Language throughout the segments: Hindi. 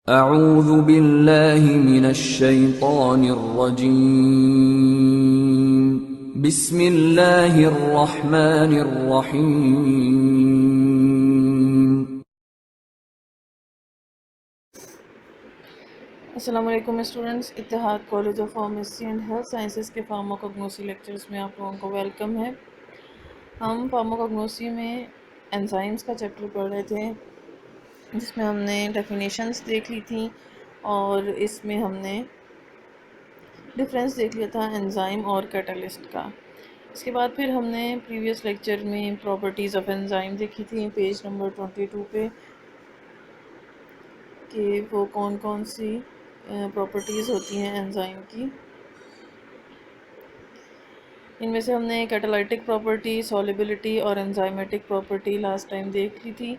अऊज़ु बिल्लाहि मिनश्शैतानिर्रजीम। बिस्मिल्लाहिर्रहमानिर्रहीम। अस्सलामु अलैकुम students, Ittehad college of pharmacy and health sciences के फार्माकोग्नोसी लेक्चर्स में आप लोगों को वेलकम है। हम फार्माकोग्नोसी में एंजाइम्स का चैप्टर पढ़ रहे थे, जिसमें हमने डेफिनेशंस देख ली थी और इसमें हमने डिफरेंस देख लिया था एंजाइम और कैटलिस्ट का। इसके बाद फिर हमने प्रीवियस लेक्चर में प्रॉपर्टीज़ ऑफ एंजाइम देखी थी, पेज नंबर 22 पे, कि वो कौन कौन सी प्रॉपर्टीज़ होती हैं एंजाइम की। इनमें से हमने कैटालाइटिक प्रॉपर्टी, सॉल्युबिलिटी और एंजाइमेटिक प्रॉपर्टी लास्ट टाइम देख ली थी।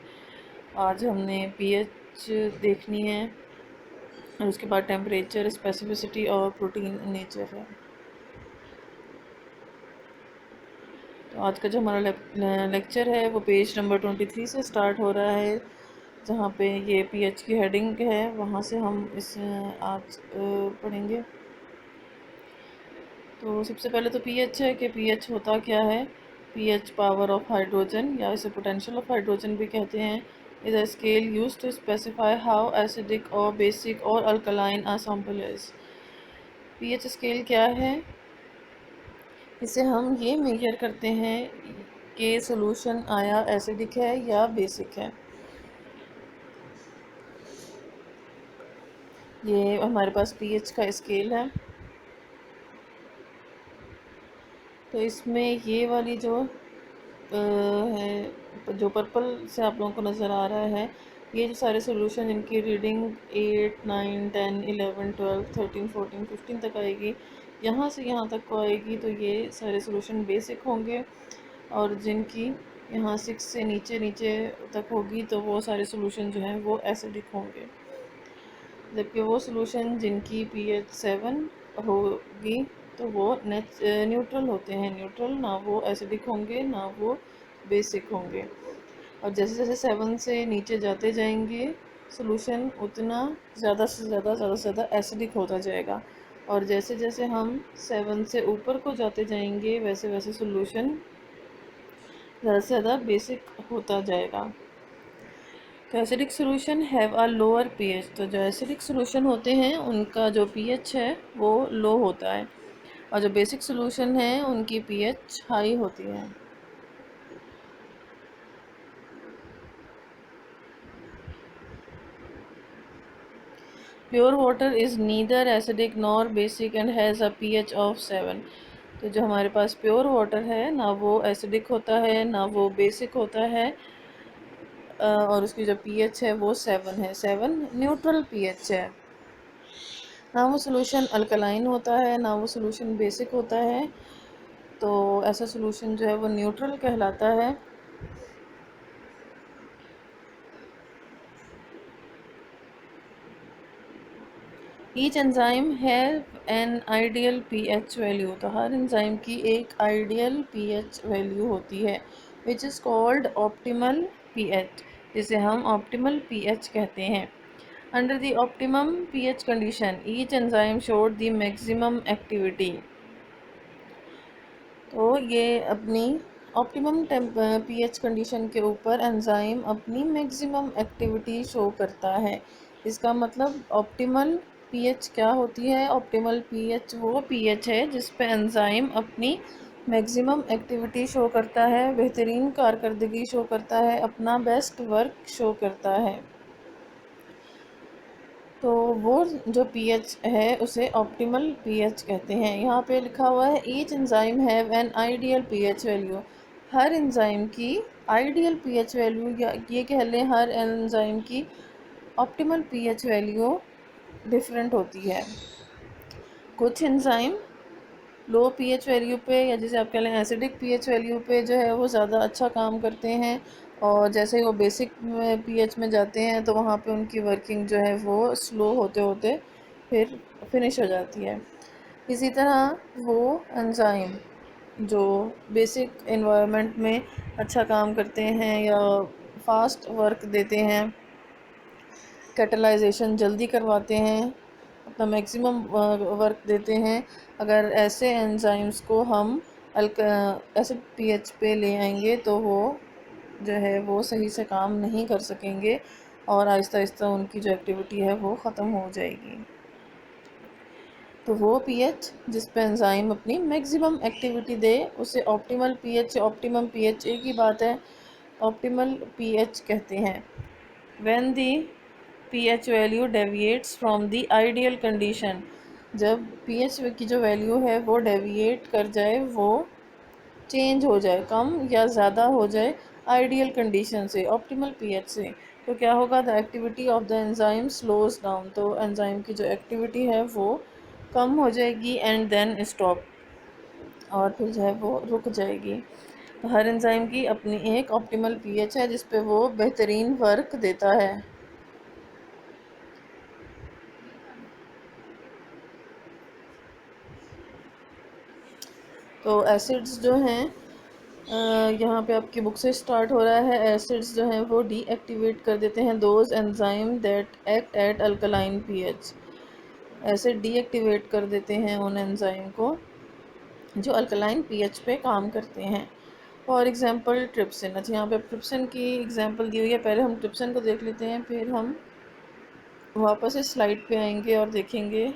आज हमने पीएच देखनी है और उसके बाद टेम्परेचर, स्पेसिफिसिटी और प्रोटीन नेचर है। तो आज का जो हमारा लेक्चर है वो पेज नंबर 23 से स्टार्ट हो रहा है, जहाँ पे ये पीएच की हेडिंग है, वहाँ से हम इस आज पढ़ेंगे। तो सबसे पहले तो पीएच है कि पीएच होता क्या है। पीएच पावर ऑफ हाइड्रोजन या इसे पोटेंशियल ऑफ हाइड्रोजन भी कहते हैं, is a scale use to specify how acidic और बेसिक और alkaline a sample is. PH scale क्या है? इसे हम ये मेजर करते हैं कि सॉल्यूशन आया एसिडिक है या बेसिक है। ये हमारे पास पीएच का स्केल है। तो इसमें ये वाली जो है, जो पर्पल से आप लोगों को नज़र आ रहा है, ये जो सारे सॉल्यूशन इनकी रीडिंग 8, 9, 10, 11, 12, 13, 14, 15 तक आएगी। यहाँ से यहाँ तक को आएगी तो ये सारे सॉल्यूशन बेसिक होंगे, और जिनकी यहाँ 6 से नीचे नीचे तक होगी तो वो सारे सॉल्यूशन जो हैं वो एसिडिक होंगे। जबकि वो सॉल्यूशन जिनकी pH 7 होगी तो वो न्यूट्रल होते हैं, न्यूट्रल, ना वो एसिडिक होंगे ना वो बेसिक होंगे। और जैसे जैसे 7 से नीचे जाते जाएंगे सॉल्यूशन, उतना ज़्यादा एसिडिक होता जाएगा, और जैसे जैसे हम 7 से ऊपर को जाते जाएंगे वैसे वैसे सॉल्यूशन ज़्यादा से ज़्यादा बेसिक होता जाएगा। तो acidic solution have a lower pH, तो जो एसिडिक सोल्यूशन होते हैं उनका जो पीएच है वो लो होता है, और जो बेसिक सोल्यूशन है उनकी पीएच हाई होती है। Pure water is neither acidic nor basic and has a pH of 7। तो जो हमारे पास प्योर वाटर है ना वो एसिडिक होता है ना वो बेसिक होता है, और उसकी जो पीएच है वो 7 है। 7 न्यूट्रल पीएच है। ना वो सोल्यूशन अल्कलाइन होता है ना वो सोल्यूशन बेसिक होता है, तो ऐसा सोल्यूशन जो है वो न्यूट्रल कहलाता है। Each enzyme have an ideal pH value, तो हर एंजाइम की एक आइडियल पीएच वैल्यू होती है, which is called optimal pH, जिसे हम ऑप्टिमल पीएच कहते हैं। Under the optimum pH condition each enzyme showed the maximum activity. तो ये अपनी ऑप्टिमम पीएच कंडीशन के ऊपर एंजाइम अपनी मैक्सिमम एक्टिविटी शो करता है। इसका मतलब ऑप्टिमल पीएच क्या होती है? ऑप्टिमल पीएच वो पीएच है जिस पे एंजाइम अपनी मैक्सिमम एक्टिविटी शो करता है, बेहतरीन कारकर्दगी शो करता है, अपना बेस्ट वर्क शो करता है। तो वो जो पीएच है उसे ऑप्टिमल पीएच कहते हैं। यहाँ पे लिखा हुआ है each enzyme have an ideal pH value, her enzyme की आइडियल पीएच वैल्यू, या ये कह लें हर एंजाइम की ऑप्टिमल पीएच वैल्यू डिफरेंट होती है। कुछ एंजाइम लो पीएच वैल्यू पे, या जिसे आप कह लें एसिडिक पीएच वैल्यू पे जो है वो ज़्यादा अच्छा काम करते हैं, और जैसे ही वो बेसिक पीएच में जाते हैं तो वहाँ पे उनकी वर्किंग जो है वो स्लो होते होते फिर फिनिश हो जाती है। इसी तरह वो एंजाइम जो बेसिक एनवायरनमेंट में अच्छा काम करते हैं या फास्ट वर्क देते हैं, कैटलाइजेशन जल्दी करवाते हैं, अपना मैक्सिमम वर्क देते हैं। अगर ऐसे एंजाइम्स को हम एसिड पीएच पे ले आएंगे तो वो जो है वो सही से काम नहीं कर सकेंगे और आहिस्ता आहिस्ता उनकी जो एक्टिविटी है वो ख़त्म हो जाएगी। तो वो पीएच जिस पे एंजाइम अपनी मैक्सिमम एक्टिविटी दे उसे ऑप्टिमल पीएच, ऑप्टिमम पीएच एक ही बात है, ऑप्टिमल पीएच कहते हैं। When the pH value deviates from the ideal condition, जब पीएच की जो वैल्यू है वो डेविएट कर जाए, वो चेंज हो जाए, कम या ज़्यादा हो जाए आइडियल कंडीशन से, ऑप्टिमल पीएच से, तो क्या होगा, the activity of the enzyme slows down, तो एंजाइम की जो एक्टिविटी है वो कम हो जाएगी एंड देन स्टॉप, और फिर जो है वो रुक जाएगी। तो हर एंजाइम की अपनी एक ऑप्टिमल पीएच है जिस पे वो बेहतरीन वर्क देता है। तो एसिड्स जो हैं, यहाँ पे आपकी बुक से स्टार्ट हो रहा है, एसिड्स जो हैं वो डीएक्टिवेट कर देते हैं those enzyme that act at alkaline pH, acid deactivate कर देते हैं उन एंजाइम को जो अल्कलाइन पीएच पे काम करते हैं। For example trypsin. अच्छा, यहाँ पे ट्रिप्सिन की एग्जांपल दी हुई है, पहले हम ट्रिप्सिन को देख लेते हैं, फिर हम वापस इस स्लाइड पे आएंगे और देखेंगे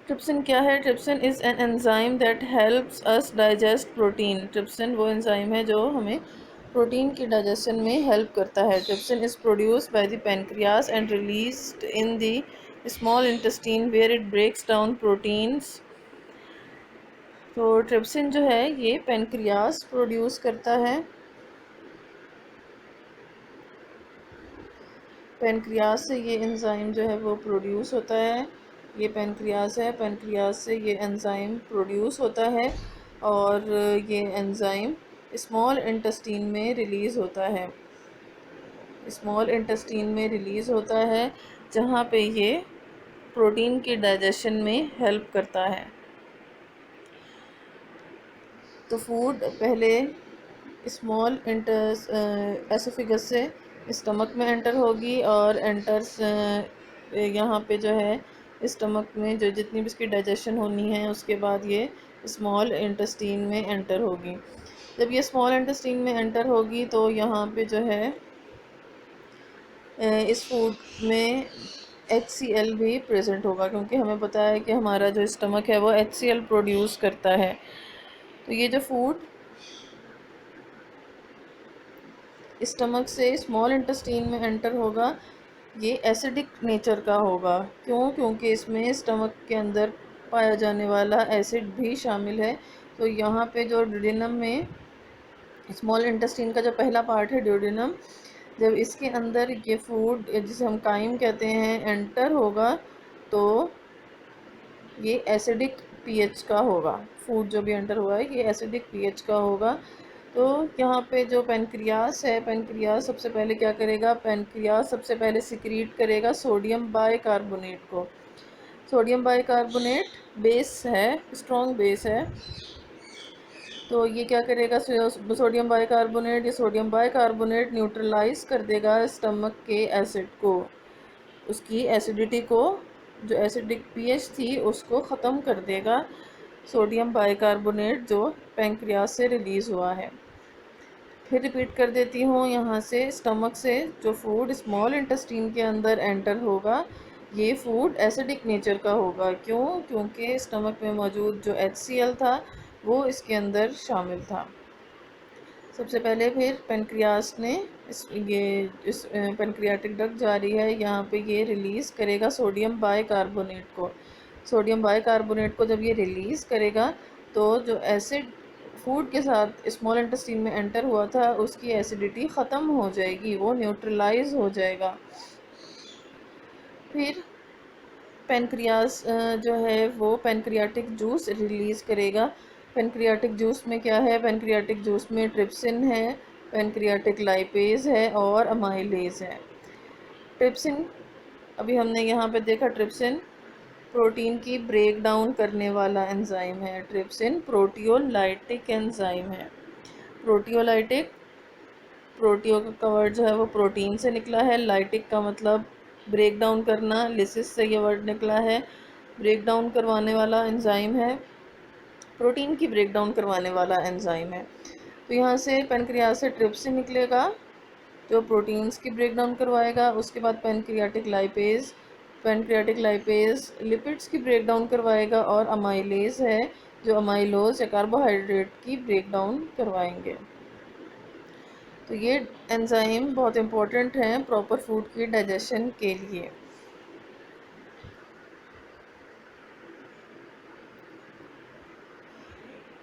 ट्रिप्सिन क्या है। Trypsin is an enzyme that helps us digest protein. Trypsin वो एंजाइम है जो हमें प्रोटीन की डाइजेशन में हेल्प करता है। Trypsin is produced by the pancreas and released in the small intestine where it breaks down proteins. तो ट्रिप्सिन जो है ये पैनक्रियास प्रोड्यूस करता है, पैनक्रियास से ये एंजाइम जो है वो प्रोड्यूस होता है। ये पैनक्रियास है, पैनक्रियास से ये एंजाइम प्रोड्यूस होता है और ये एंजाइम स्मॉल इंटेस्टाइन में रिलीज़ होता है, स्मॉल इंटेस्टाइन में रिलीज़ होता है जहाँ पे ये प्रोटीन के डाइजेशन में हेल्प करता है। तो फूड पहले स्मॉल एसोफेगस से स्टमक में एंटर होगी और एंटर्स यहाँ पे जो है स्टमक में जो जितनी भी इसकी डाइजेशन होनी है उसके बाद ये स्मॉल इंटेस्टाइन में एंटर होगी। जब ये स्मॉल इंटेस्टाइन में एंटर होगी तो यहाँ पे जो है इस फूड में HCl भी प्रेजेंट होगा, क्योंकि हमें पता है कि हमारा जो स्टमक है वो HCl प्रोड्यूस करता है। तो ये जो फूड स्टमक से स्मॉल इंटेस्टाइन में एंटर होगा ये एसिडिक नेचर का होगा। क्यों? क्योंकि इसमें स्टमक के अंदर पाया जाने वाला एसिड भी शामिल है। तो यहाँ पे जो ड्यूडेनम में स्मॉल इंटेस्टाइन का जो पहला पार्ट है ड्यूडेनम, जब इसके अंदर ये फूड जिसे हम काइम कहते हैं एंटर होगा तो ये एसिडिक पीएच का होगा। फूड जो भी एंटर हुआ है ये एसिडिक पीएच का होगा। तो यहाँ पे जो पैनक्रियास है, पैनक्रियास सबसे पहले क्या करेगा, पैनक्रियास सबसे पहले सिक्रीट करेगा सोडियम बाइकार्बोनेट को। सोडियम बाइकार्बोनेट बेस है, स्ट्रॉन्ग बेस है। तो ये क्या करेगा, सोडियम बाइकार्बोनेट, ये सोडियम बाइकार्बोनेट न्यूट्रलाइज कर देगा स्टमक के एसिड को, उसकी एसिडिटी को, जो एसिडिक पीएच थी उसको ख़त्म कर देगा सोडियम बाइकार्बोनेट जो पैंक्रियास से रिलीज़ हुआ है। फिर रिपीट कर देती हूँ, यहाँ से स्टमक से जो फूड स्मॉल इंटेस्टाइन के अंदर एंटर होगा ये फूड एसिडिक नेचर का होगा। क्यों? क्योंकि स्टमक में मौजूद जो HCl था वो इसके अंदर शामिल था सबसे पहले। फिर पेनक्रियास ने इस पेनक्रियाटिक डक्ट जारी है यहाँ पे ये रिलीज़ करेगा सोडियम बाइकार्बोनेट को। सोडियम बाइकार्बोनेट को जब ये रिलीज़ करेगा तो जो एसिड फूड के साथ स्मॉल इंटेस्टाइन में एंटर हुआ था उसकी एसिडिटी ख़त्म हो जाएगी, वो न्यूट्रलाइज हो जाएगा। फिर पेनक्रियास जो है वो पेनक्रियाटिक जूस रिलीज़ करेगा। पेनक्रियाटिक जूस में क्या है, पेनक्रियाटिक जूस में ट्रिप्सिन है, पेनक्रियाटिक लाइपेज है और अमाइलेज है। ट्रिप्सिन अभी हमने यहाँ पे देखा, ट्रिप्सिन प्रोटीन की ब्रेक डाउन करने वाला एंजाइम है। ट्रिप्सिन प्रोटियोलाइटिक एंजाइम है, प्रोटियोलाइटिक प्रोटियो का वर्ड जो है वो प्रोटीन से निकला है। लाइटिक का मतलब ब्रेक डाउन करना, लिसिस से ये वर्ड निकला है, ब्रेक डाउन करवाने वाला एंजाइम है, प्रोटीन की ब्रेक डाउन करवाने वाला एंजाइम है। तो यहाँ से पेनक्रियास से ट्रिप्सिन निकलेगा जो प्रोटीन्स की ब्रेक डाउन करवाएगा। उसके बाद पेनक्रियाटिक लाइपेज लिपिड्स की ब्रेक डाउन करवाएगा, और अमाइलेज है जो अमाइलोज या कार्बोहाइड्रेट की ब्रेक डाउन करवाएंगे। तो ये एंजाइम बहुत इंपॉर्टेंट हैं प्रॉपर फूड की डाइजेशन के लिए।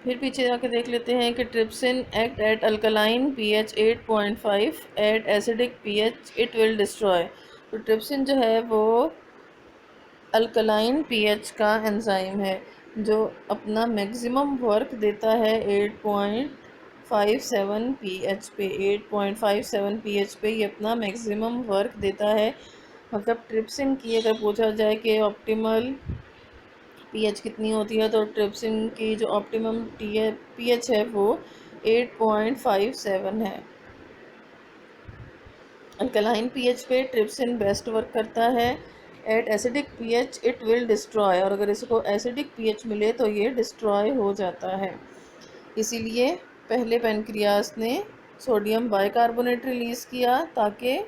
फिर पीछे जाके देख लेते हैं कि trypsin act at alkaline pH 8.5, at acidic pH it will destroy. तो ट्रिप्सिन जो है वो अल्कलाइन पीएच का एंजाइम है जो अपना मैक्सिमम वर्क देता है 8.57 पीएच पे। 8.57 पीएच पे ये अपना मैक्सिमम वर्क देता है। मतलब ट्रिप्सिन की अगर पूछा जाए कि ऑप्टिमल पीएच कितनी होती है, तो ट्रिप्सिन की जो ऑप्टिमम पीएच है वो 8.57 है। अल्कलाइन पीएच पे ट्रिप्सिन बेस्ट वर्क करता है। At acidic pH it will destroy, और अगर इसको एसिडिक पीएच मिले तो ये डिस्ट्रॉय हो जाता है। इसीलिए पहले पेनक्रियास ने सोडियम बाइकार्बोनेट रिलीज़ किया ताकि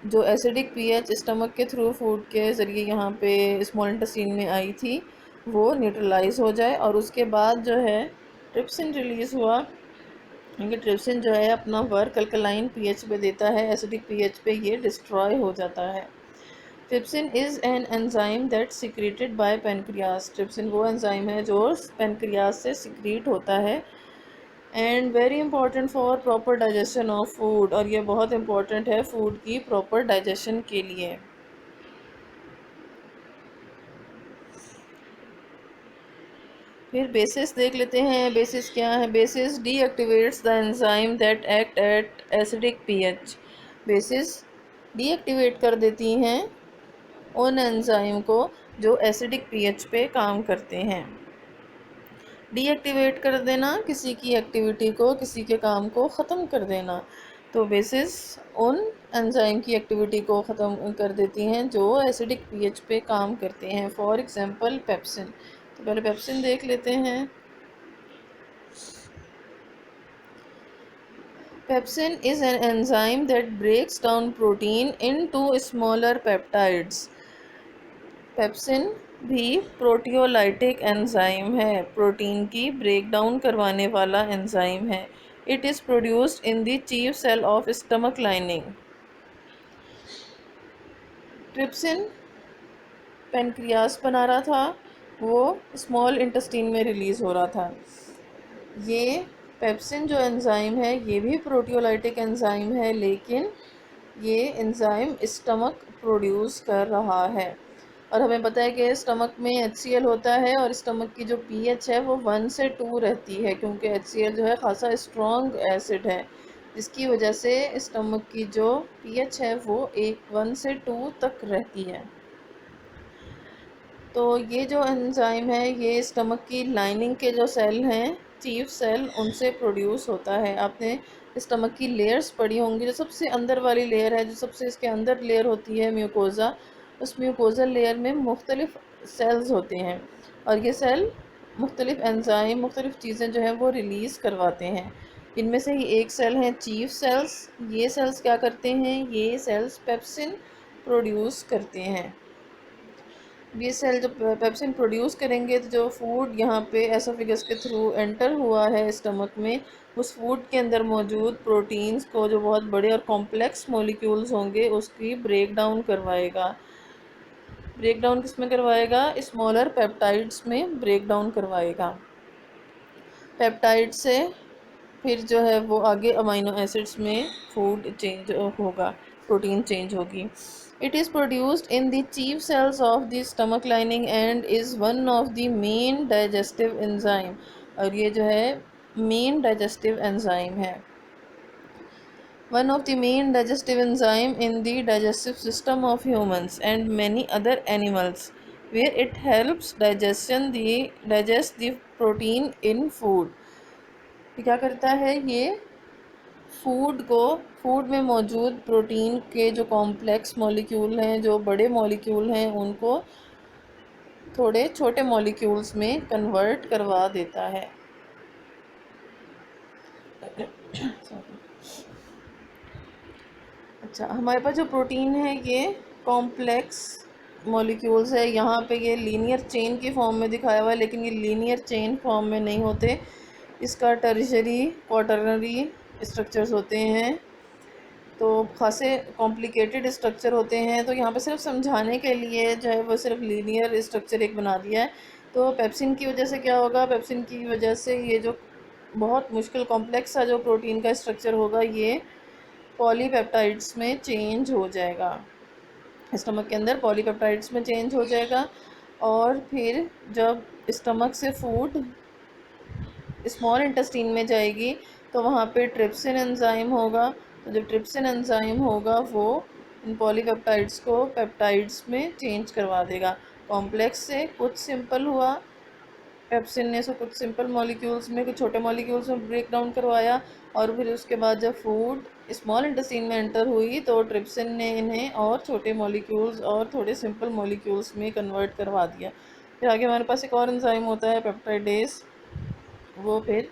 जो एसिडिक पीएच स्टमक के थ्रू फूड के ज़रिए यहाँ पे स्मॉल इंटेस्टाइन में आई थी वो न्यूट्रलाइज हो जाए, और उसके बाद जो है ट्रिप्सिन रिलीज़ हुआ, क्योंकि ट्रिप्सिन जो है अपना वर्क अल्कलाइन पीएच पे देता है, एसिडिक पीएच पे ये डिस्ट्रॉय हो जाता है। Trypsin is an enzyme that secreted by pancreas. Trypsin वो एंजाइम है जो पेनक्रियास से सिक्रीट होता है। And very important for proper digestion of food, और ये बहुत इंपॉर्टेंट है फूड की प्रॉपर डाइजेशन के लिए। फिर बेसिस देख लेते हैं। बेसिस क्या है? Bases deactivates the enzyme that act at acidic pH. Bases deactivate कर देती हैं उन एंजाइम को जो एसिडिक पीएच पे काम करते हैं। डीएक्टिवेट कर देना किसी की एक्टिविटी को, किसी के काम को ख़त्म कर देना। तो बेसिस उन एंजाइम की एक्टिविटी को ख़त्म कर देती हैं जो एसिडिक पीएच पे काम करते हैं। For example pepsin. तो पहले पेप्सिन देख लेते हैं। Pepsin is an enzyme that breaks down protein into smaller peptides. Pepsin भी प्रोटियोलाइटिक एंजाइम है, प्रोटीन की ब्रेक डाउन करवाने वाला एंजाइम है। It is produced in the chief cell of stomach lining. Trypsin pancreas बना रहा था, वो स्मॉल इंटेस्टाइन में रिलीज़ हो रहा था। ये पेप्सिन जो एंजाइम है ये भी प्रोटियोलाइटिक एंजाइम है, लेकिन ये एंजाइम स्टमक प्रोड्यूस कर रहा है। और हमें पता है कि स्टमक में HCl होता है, और स्टमक की जो pH है वो 1 से 2 रहती है, क्योंकि HCl जो है खासा स्ट्रॉन्ग एसिड है, जिसकी वजह से स्टमक की जो pH है वो 1 से 2 तक रहती है। तो ये जो एंजाइम है ये स्टमक की लाइनिंग के जो सेल हैं, चीफ सेल, उनसे प्रोड्यूस होता है। आपने स्टमक की लेयर्स पढ़ी होंगी। जो सबसे अंदर वाली लेयर है, जो सबसे इसके अंदर लेयर होती है म्यूकोज़ा, उस म्यूकोज़ल लेयर में मुख्तलिफ सेल्स होते हैं, और ये सेल मुख्तलिफ एंजाइम, मुख्तलिफ चीज़ें जो हैं वो रिलीज़ करवाते हैं। इनमें से ही एक सेल है चीफ सेल्स। ये सेल्स क्या करते हैं? ये सेल्स पेप्सिन प्रोड्यूस करते हैं। ये सेल जब पेप्सिन प्रोड्यूस करेंगे तो जो फूड यहाँ पे एसोफेगस के थ्रू एंटर हुआ है स्टमक में, उस फूड के अंदर मौजूद प्रोटीन्स को, जो बहुत बड़े और कॉम्प्लेक्स मॉलिक्यूल्स होंगे, उसकी ब्रेक डाउन करवाएगा। ब्रेक डाउन किस में करवाएगा? स्मॉलर पेप्टाइड्स में ब्रेक डाउन करवाएगा। पेप्टाइड से फिर जो है वो आगे अमीनो एसिड्स में फूड चेंज होगा, प्रोटीन चेंज होगी। It is produced in the chief cells of the stomach lining and is one of the main digestive enzyme. और ये जो है मेन डाइजेस्टिव एंजाइम है, one of the main digestive enzyme in the digestive system of humans and many other animals, where it helps digest the protein in food. क्या करता है? ये फूड में मौजूद प्रोटीन के जो कॉम्प्लेक्स मॉलिक्यूल हैं, जो बड़े मॉलिक्यूल हैं, उनको थोड़े छोटे मॉलिक्यूल्स में कन्वर्ट करवा देता है। अच्छा, हमारे पास जो प्रोटीन है ये कॉम्प्लेक्स मॉलिक्यूल्स है। यहाँ पे ये लीनियर चेन की फॉर्म में दिखाया हुआ है, लेकिन ये लीनियर चेन फॉर्म में नहीं होते, इसका टर्शरी क्वाटरनरी स्ट्रक्चर्स होते हैं, तो खासे कॉम्प्लिकेटेड स्ट्रक्चर होते हैं। तो यहाँ पे सिर्फ समझाने के लिए जो है वो सिर्फ लीनियर स्ट्रक्चर एक बना दिया है। तो पेप्सिन की वजह से क्या होगा, पेप्सिन की वजह से ये जो बहुत मुश्किल कॉम्प्लेक्स सा जो प्रोटीन का स्ट्रक्चर होगा, ये पॉलीपेप्टाइड्स में चेंज हो जाएगा, स्टमक के अंदर पॉलीपेप्टाइड्स में चेंज हो जाएगा। और फिर जब स्टमक से फूड स्मॉल इंटेस्टीन में जाएगी तो वहाँ पे ट्रिप्सिन एंजाइम होगा। तो जब ट्रिप्सिन एंजाइम होगा वो इन पॉलीपेप्टाइड्स को पेप्टाइड्स में चेंज करवा देगा। कॉम्प्लेक्स से कुछ सिंपल हुआ, पेप्सिन ने इसको कुछ सिंपल मॉलिक्यूल्स में, कुछ छोटे मॉलिक्यूल्स में ब्रेक डाउन करवाया, और फिर उसके बाद जब फूड स्मॉल इंटेस्टाइन में एंटर हुई तो ट्रिप्सिन ने इन्हें और छोटे मॉलिक्यूल्स और थोड़े सिंपल मॉलिक्यूल्स में कन्वर्ट करवा दिया। फिर आगे हमारे पास एक और एंजाइम होता है पेप्टाइडेज, वो फिर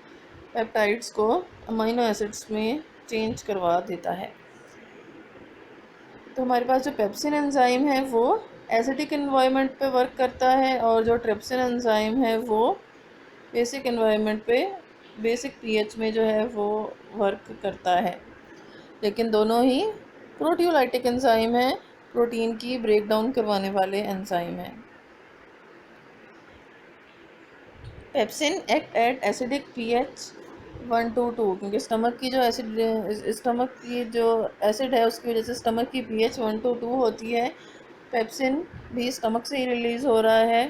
पेप्टाइड्स को अमीनो एसिड्स में चेंज करवा देता है। तो हमारे पास जो पेप्सिन एंजाइम है वो एसिडिक एनवायरनमेंट पे वर्क करता है, और जो ट्रिप्सिन एंजाइम है वो बेसिक एनवायरनमेंट पे, बेसिक पीएच में जो है वो वर्क करता है। लेकिन दोनों ही प्रोटियोलाइटिक एंजाइम है, प्रोटीन की ब्रेक डाउन करवाने वाले एंजाइम हैं। Pepsin act at acidic pH 1 to 2, क्योंकि स्टमक की जो एसिड है उसकी वजह से स्टमक की पीएच 1 to 2 होती है। पेप्सिन भी स्टमक से ही रिलीज़ हो रहा है,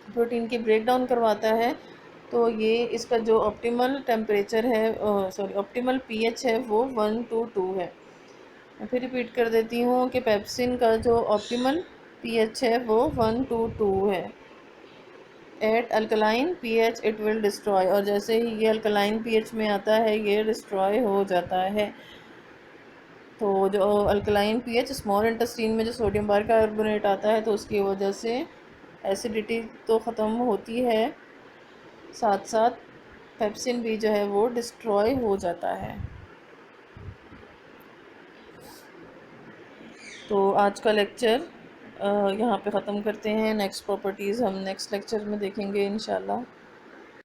प्रोटीन की ब्रेक डाउन करवाता है। तो ये इसका जो ऑप्टिमल टेम्परेचर है, ऑप्टिमल पीएच है वो 1 to 2 है। मैं फिर रिपीट कर देती हूँ कि पेप्सिन का जो ऑप्टिमल पीएच है वो 1 to 2 है। At alkaline pH it will destroy, और जैसे ही ये अल्कलाइन पीएच में आता है ये डिस्ट्रॉय हो जाता है। तो जो अल्कलाइन पीएच, स्मॉल इंटेस्टीन में जो सोडियम बाइकार्बोनेट आता है तो उसकी वजह से एसिडिटी तो ख़त्म होती है, साथ साथ पेप्सिन भी जो है वो डिस्ट्रॉय हो जाता है। तो आज का लेक्चर यहाँ पे ख़त्म करते हैं। नेक्स्ट प्रॉपर्टीज़ हम नेक्स्ट लेक्चर में देखेंगे इंशाल्लाह।